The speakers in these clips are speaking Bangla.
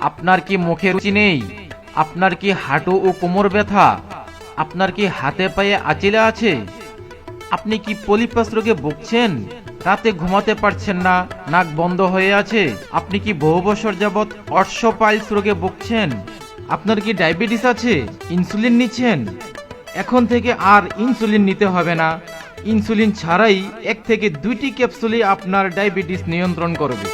আপনার কি মুখে রুচি নেই? আপনার কি হাঁটু ও কোমর ব্যথা? আপনার কি হাতে পায়ে আঁচিলে আছে? আপনি কি পলিপাস রোগে ভুগছেন? রাতে ঘুমাতে পারছেন না, নাক বন্ধ হয়ে আছে? আপনি কি বহু বছর যাবৎ অর্শোপাইলস রোগে ভুগছেন? আপনার কি ডায়াবেটিস আছে? ইনসুলিন নিচ্ছেন? এখন থেকে আর ইনসুলিন নিতে হবে না। ইনসুলিন ছাড়াই 1 থেকে 2টি ক্যাপসুলই আপনার ডায়াবেটিস নিয়ন্ত্রণ করবে।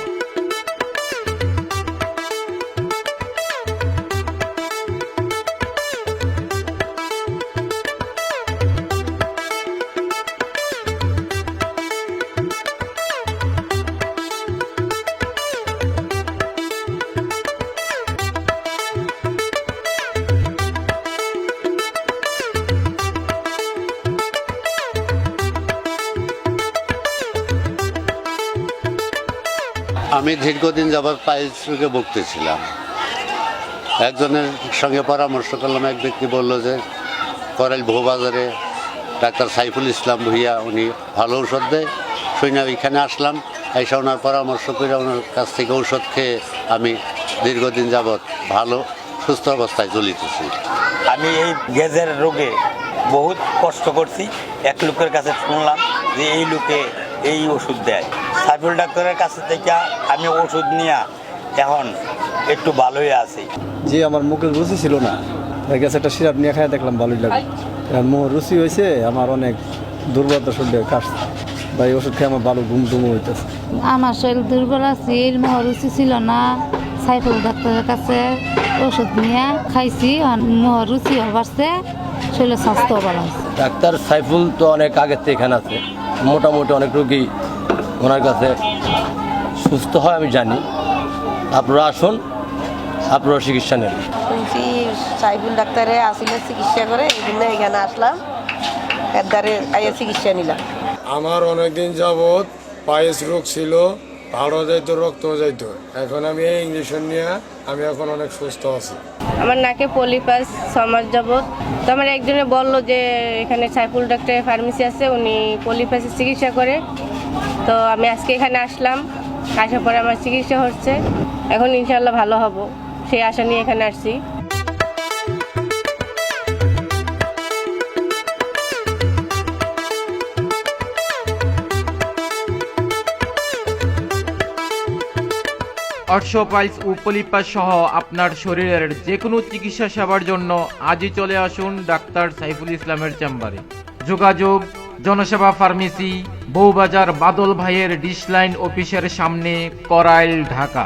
আমি দীর্ঘদিন যাবৎ পাইলস রোগে ভুগতেছিলাম। একজনের সঙ্গে পরামর্শ করলাম, এক ব্যক্তি বলল যে করাইল বহুবাজারে ডাক্তার সাইফুল ইসলাম ভুইয়া, উনি ভালো ঔষধ দেয়। শুনে ওইখানে আসলাম, এসে ওনার পরামর্শ করে ওনার কাছ থেকে ঔষধ খেয়ে আমি দীর্ঘদিন যাবৎ ভালো সুস্থ অবস্থায় চলিতেছি। আমি এই গ্যাসের রোগে বহুত কষ্ট করছি। এক লোকের কাছে শুনলাম যে এই লোকে এই ওষুধ দেয়। সাইফুল ডাক্তারের কাছে থেকে আমি ওষুধ নিয়ে এখন একটু ভালোই আছি। যে আমার মুখে রুচি ছিল না, গ্যাস একটা সিরাপ নিয়ে খাই দেখলাম ভালোই লাগে। মুখ রুচি হয়েছে, আমার অনেক দুর্বলতা শরীরে কাটছে। ভাই ওষুধ খেয়ে আমার ভালো ঘুম টুমো হইতেছে। আমার শরীর দুর্বল আছে, মুখ রুচি ছিল না। সাইফুল ডাক্তারের কাছে ওষুধ নিয়ে খাইছি, মুখ রুচি বাড়ছে, শরীরের স্বাস্থ্য ভালো আছে। ডাক্তার সাইফুল তো অনেক আগের থেকে এখানে আছে, মোটামুটি অনেক রোগী ওনার কাছে সুস্থ হয় আমি জানি। আপনারা আসুন, আপনারা চিকিৎসা নেন। শুনছি সাইফুল ডাক্তারে আসলে চিকিৎসা করে, এই জন্য এখানে আসলাম, এর দ্বারে আইয়া চিকিৎসা নিলাম। আমার অনেকদিন যাবৎ পায়েস রোগ ছিল, হাড়ও যাইতো, রক্ত যাইতো। এখন আমি এই ইঞ্জেকশন নিয়ে আমি এখন অনেক সুস্থ আছি। আমার নাকে পলিপাস 6 মাস যাবৎ। তো আমার একজনে বললো যে এখানে সাইফুল ডাক্তারের ফার্মেসি আছে, উনি পলিপাসের চিকিৎসা করে। তো আমি আজকে এখানে আসলাম, আসার পরে আমার চিকিৎসা হচ্ছে, এখন ইনশাল্লাহ ভালো হব, সেই আশা নিয়ে এখানে আসছি। অর্শোপাইলস ও পলিপাস সহ আপনার শরীরের যে কোনো চিকিৎসা সেবার জন্য আজই চলে আসুন ডাক্তার সাইফুল ইসলামের চেম্বারে। যোগাযোগ জনসেবা ফার্মেসি, বউবাজার বাদল ভাইয়ের ডিশ লাইন অফিসের সামনে, করাইল, ঢাকা।